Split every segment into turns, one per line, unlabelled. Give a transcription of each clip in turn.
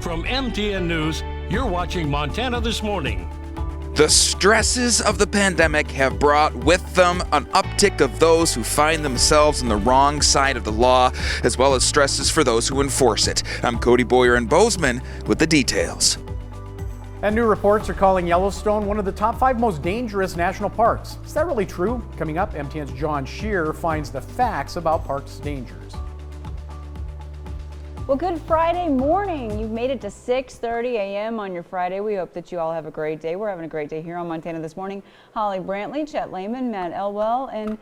From MTN News, you're watching Montana This Morning.
The stresses of the pandemic have brought with them an uptick of those who find themselves on the wrong side of the law, as well as stresses for those who enforce it. I'm Cody Boyer in Bozeman with the details.
And new reports are calling Yellowstone one of the top 5 most dangerous national parks. Is that really true? Coming up, MTN's John Shearer finds the facts about parks' dangers.
Well, good Friday morning. You've made it to 6:30 a.m. on your Friday. We hope that you all have a great day. We're having a great day here on Montana This Morning. Holly Brantley, Chet Lehman, Matt Elwell, and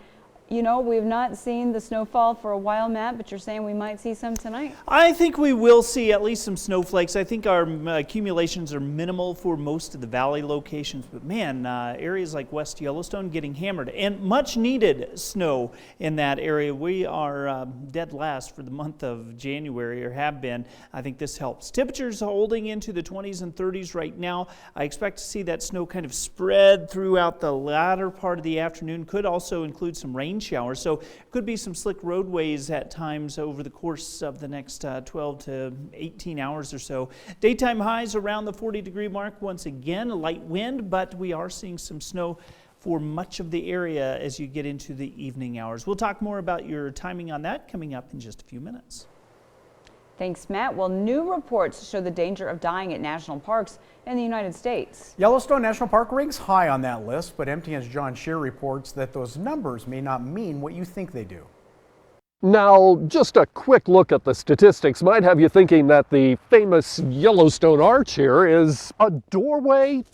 you know, we've not seen the snowfall for a while, Matt, but you're saying we might see some tonight.
I think we will see at least some snowflakes. I think our accumulations are minimal for most of the valley locations, but man, areas like West Yellowstone getting hammered, and much needed snow in that area. We are dead last for the month of January, or have been. I think this helps. Temperatures holding into the 20s and 30s right now. I expect to see that snow kind of spread throughout the latter part of the afternoon. Could also include some rain showers, so could be some slick roadways at times over the course of the next 12 to 18 hours or so. Daytime highs around the 40-degree mark. Once again, a light wind, but we are seeing some snow for much of the area as you get into the evening hours. We'll talk more about your timing on that coming up in just a few minutes.
Thanks, Matt. Well, new reports show the danger of dying at national parks in the United States.
Yellowstone National Park ranks high on that list, but MTN's John Shearer reports that those numbers may not mean what you think they do.
Now, just a quick look at the statistics might have you thinking that the famous Yellowstone Arch here is a doorway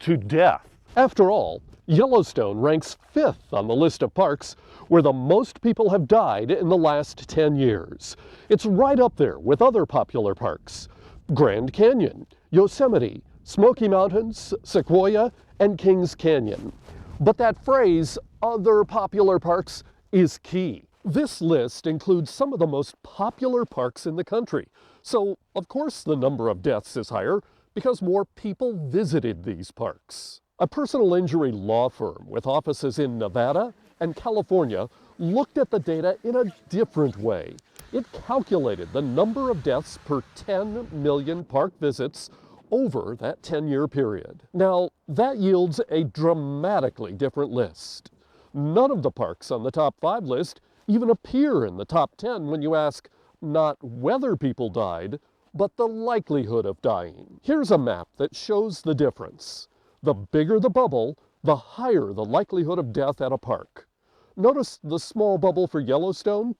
to death. After all, Yellowstone ranks 5th on the list of parks where the most people have died in the last 10 years. It's right up there with other popular parks: Grand Canyon, Yosemite, Smoky Mountains, Sequoia, and Kings Canyon. But that phrase, other popular parks, is key. This list includes some of the most popular parks in the country. So, of course, the number of deaths is higher because more people visited these parks. A personal injury law firm with offices in Nevada and California looked at the data in a different way. It calculated the number of deaths per 10 million park visits over that 10-year period. Now, that yields a dramatically different list. None of the parks on the top 5 list even appear in the top 10 when you ask not whether people died, but the likelihood of dying. Here's a map that shows the difference. The bigger the bubble, the higher the likelihood of death at a park. Notice the small bubble for Yellowstone?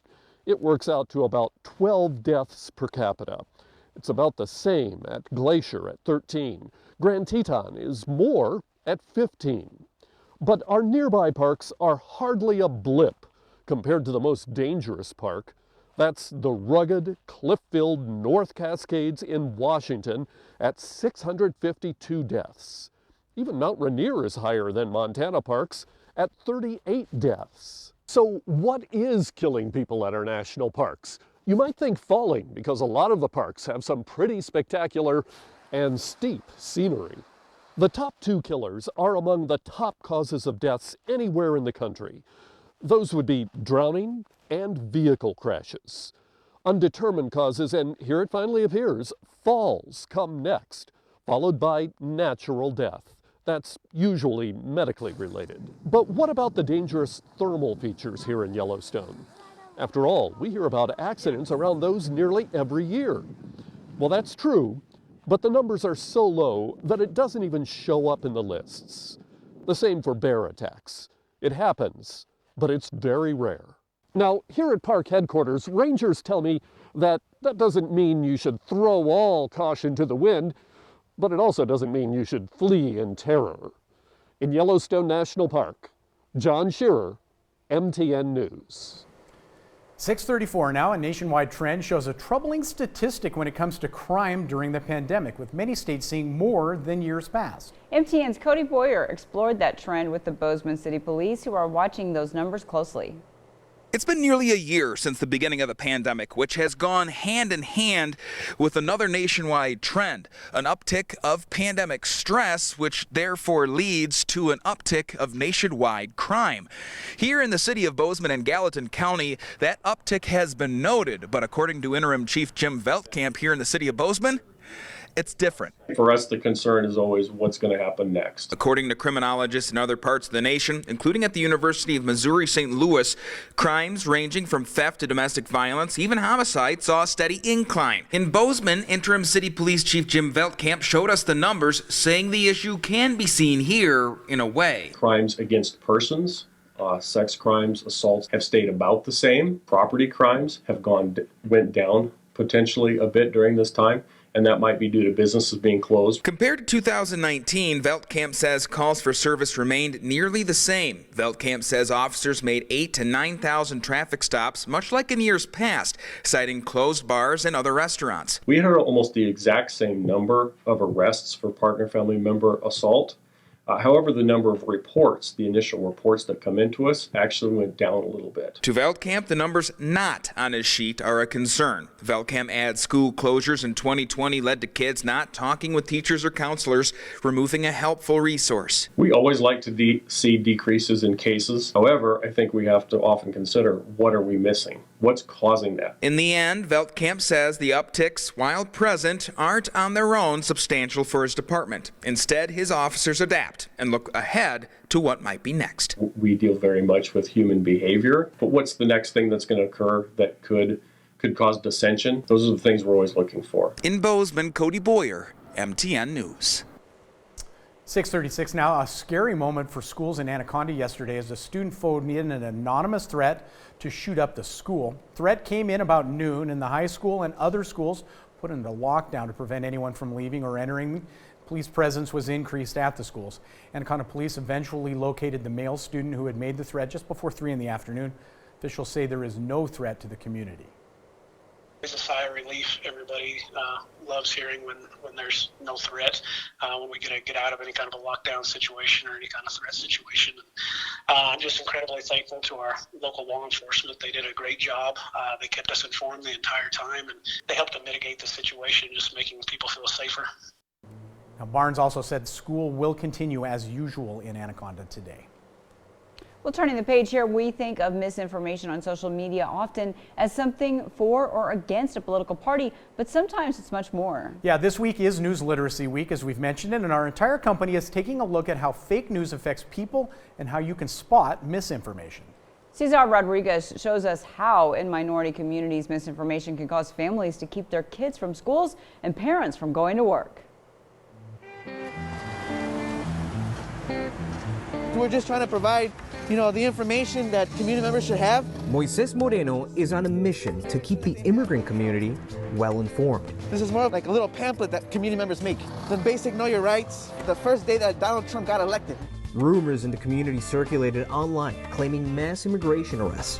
It works out to about 12 deaths per capita. It's about the same at Glacier at 13. Grand Teton is more at 15. But our nearby parks are hardly a blip compared to the most dangerous park. That's the rugged, cliff-filled North Cascades in Washington at 652 deaths. Even Mount Rainier is higher than Montana parks at 38 deaths. So what is killing people at our national parks? You might think falling, because a lot of the parks have some pretty spectacular and steep scenery. The top 2 killers are among the top causes of deaths anywhere in the country. Those would be drowning and vehicle crashes. Undetermined causes, and here it finally appears, falls come next, followed by natural death. That's usually medically related. But what about the dangerous thermal features here in Yellowstone? After all, we hear about accidents around those nearly every year. Well, that's true, but the numbers are so low that it doesn't even show up in the lists. The same for bear attacks. It happens, but it's very rare. Now, here at park headquarters, rangers tell me that doesn't mean you should throw all caution to the wind, but it also doesn't mean you should flee in terror. In Yellowstone National Park, John Shearer, MTN News.
6:34 now. A nationwide trend shows a troubling statistic when it comes to crime during the pandemic, with many states seeing more than years past.
MTN's Cody Boyer explored that trend with the Bozeman City Police, who are watching those numbers closely.
It's been nearly a year since the beginning of the pandemic, which has gone hand in hand with another nationwide trend, an uptick of pandemic stress, which therefore leads to an uptick of nationwide crime. Here in the city of Bozeman and Gallatin County, that uptick has been noted, but according to Interim Chief Jim Veldkamp here in the city of Bozeman, It's different.
For us, the concern is always what's going to happen next.
According to criminologists in other parts of the nation, including at the University of Missouri St. Louis, crimes ranging from theft to domestic violence, even homicide, saw a steady incline. In Bozeman, Interim City Police Chief Jim Veldkamp showed us the numbers, saying the issue can be seen here in a way.
Crimes against persons, sex crimes, assaults have stayed about the same. Property crimes have went down potentially a bit during this time, and that might be due to businesses being closed.
Compared to 2019, Veldkamp says calls for service remained nearly the same. Veldkamp says officers made 8,000 to 9,000 traffic stops, much like in years past, citing closed bars and other restaurants.
We had almost the exact same number of arrests for partner family member assault. However, the number of reports, the initial reports that come into us, actually went down a little bit.
To Veldkamp, the numbers not on his sheet are a concern. Veldkamp adds school closures in 2020 led to kids not talking with teachers or counselors, removing a helpful resource.
We always like to see decreases in cases. However, I think we have to often consider, what are we missing? What's causing that?
In the end, Veldkamp says the upticks, while present, aren't on their own substantial for his department. Instead, his officers adapt and look ahead to what might be next.
We deal very much with human behavior, but what's the next thing that's going to occur that could cause dissension? Those are the things we're always looking for.
In Bozeman, Cody Boyer, MTN News.
6:36 now. A scary moment for schools in Anaconda yesterday as a student phoned in an anonymous threat to shoot up the school. Threat came in about noon, and the high school and other schools put into lockdown to prevent anyone from leaving or entering. Police presence was increased at the schools. Anaconda police eventually located the male student who had made the threat just before 3 in the afternoon. Officials say there is no threat to the community.
It's a sigh of relief. Everybody loves hearing when there's no threat, when we get out of any kind of a lockdown situation or any kind of threat situation. I'm just incredibly thankful to our local law enforcement. They did a great job. They kept us informed the entire time, and they helped to mitigate the situation, just making people feel safer.
Now, Barnes also said school will continue as usual in Anaconda today.
Well, turning the page here, we think of misinformation on social media often as something for or against a political party, but sometimes it's much more.
Yeah, this week is News Literacy Week, as we've mentioned it, and our entire company is taking a look at how fake news affects people and how you can spot misinformation.
Cesar Rodriguez shows us how in minority communities misinformation can cause families to keep their kids from schools and parents from going to work.
We're just trying to provide, the information that community members should have.
Moises Moreno is on a mission to keep the immigrant community well informed.
This is more like a little pamphlet that community members make. The basic Know Your Rights, the first day that Donald Trump got elected.
Rumors in the community circulated online claiming mass immigration arrests.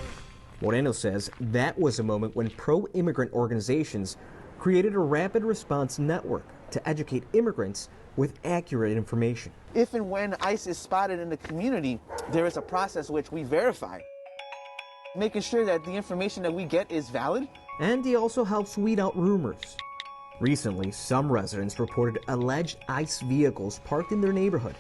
Moreno says that was a moment when pro-immigrant organizations created a rapid response network to educate immigrants with accurate information.
If and when ICE is spotted in the community, there is a process which we verify, making sure that the information that we get is valid.
And he also helps weed out rumors. Recently, some residents reported alleged ICE vehicles parked in their neighborhood.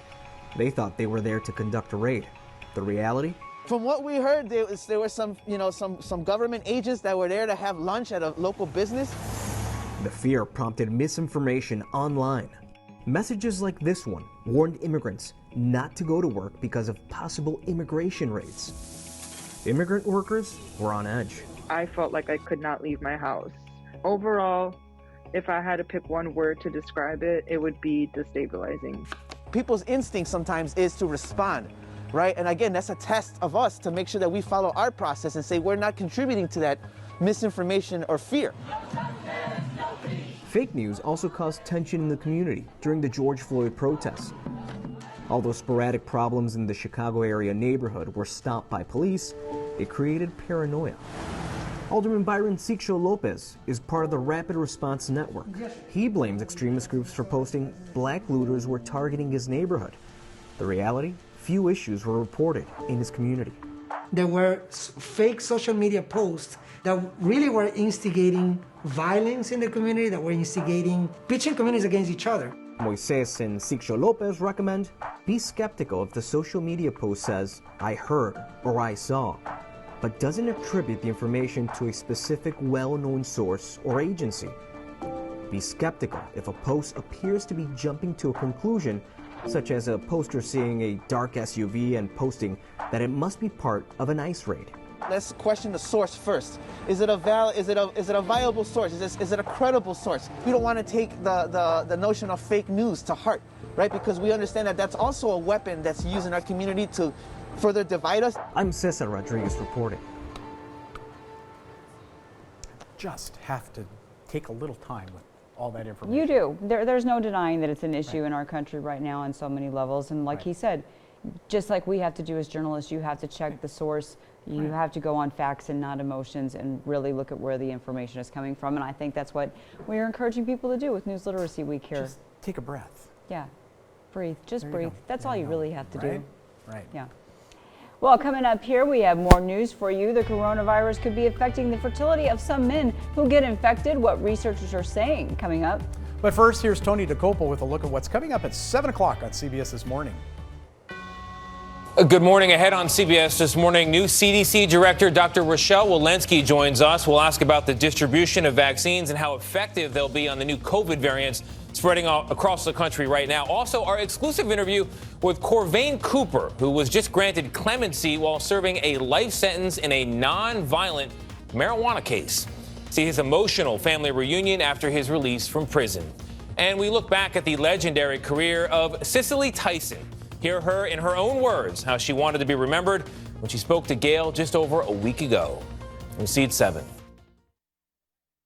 They thought they were there to conduct a raid. The reality?
From what we heard, there were some government agents that were there to have lunch at a local business.
The fear prompted misinformation online. Messages like this one warned immigrants not to go to work because of possible immigration raids. Immigrant workers were on edge.
I felt like I could not leave my house. Overall, if I had to pick one word to describe it, it would be destabilizing.
People's instinct sometimes is to respond, right? And again, that's a test of us to make sure that we follow our process and say we're not contributing to that misinformation or fear.
Fake news also caused tension in the community during the George Floyd protests. Although sporadic problems in the Chicago area neighborhood were stopped by police, it created paranoia. Alderman Byron Sixto Lopez is part of the Rapid Response Network. He blames extremist groups for posting black looters were targeting his neighborhood. The reality? Few issues were reported in his community.
There were fake social media posts that really were instigating violence in the community, that were instigating, pitching communities against each other.
Moises and Sixto Lopez recommend be skeptical if the social media post says, "I heard" or "I saw," but doesn't attribute the information to a specific well-known source or agency. Be skeptical if a post appears to be jumping to a conclusion, such as a poster seeing a dark SUV and posting that it must be part of an ICE raid.
Let's question the source first. Is it a viable source? Is it a credible source? We don't want to take the notion of fake news to heart, right? Because we understand that that's also a weapon that's used in our community to further divide us.
I'm Cesar Rodriguez reporting.
Just have to take a little time with all that information.
You do. There's no denying that it's an issue in our country right now on so many levels. And like he said, just like we have to do as journalists, you have to check the source. You have to go on facts and not emotions and really look at where the information is coming from. And I think that's what we're encouraging people to do with News Literacy Week here.
Just take a breath.
Yeah. Breathe. Just
There you
breathe.
go.
That's all you really have to do.
Right.
Yeah. Well, coming up here, we have more news for you. The coronavirus could be affecting the fertility of some men who get infected. What researchers are saying coming up.
But first, here's Tony DeCopel with a look at what's coming up at 7 o'clock on CBS This Morning.
Good morning. Ahead on CBS This Morning, new CDC Director Dr. Rochelle Walensky joins us. We'll ask about the distribution of vaccines and how effective they'll be on the new COVID variants spreading across the country right now. Also, our exclusive interview with Corvain Cooper, who was just granted clemency while serving a life sentence in a non-violent marijuana case. See his emotional family reunion after his release from prison. And we look back at the legendary career of Cicely Tyson. Hear her in her own words how she wanted to be remembered when she spoke to Gail just over a week ago. We'll see you at 7.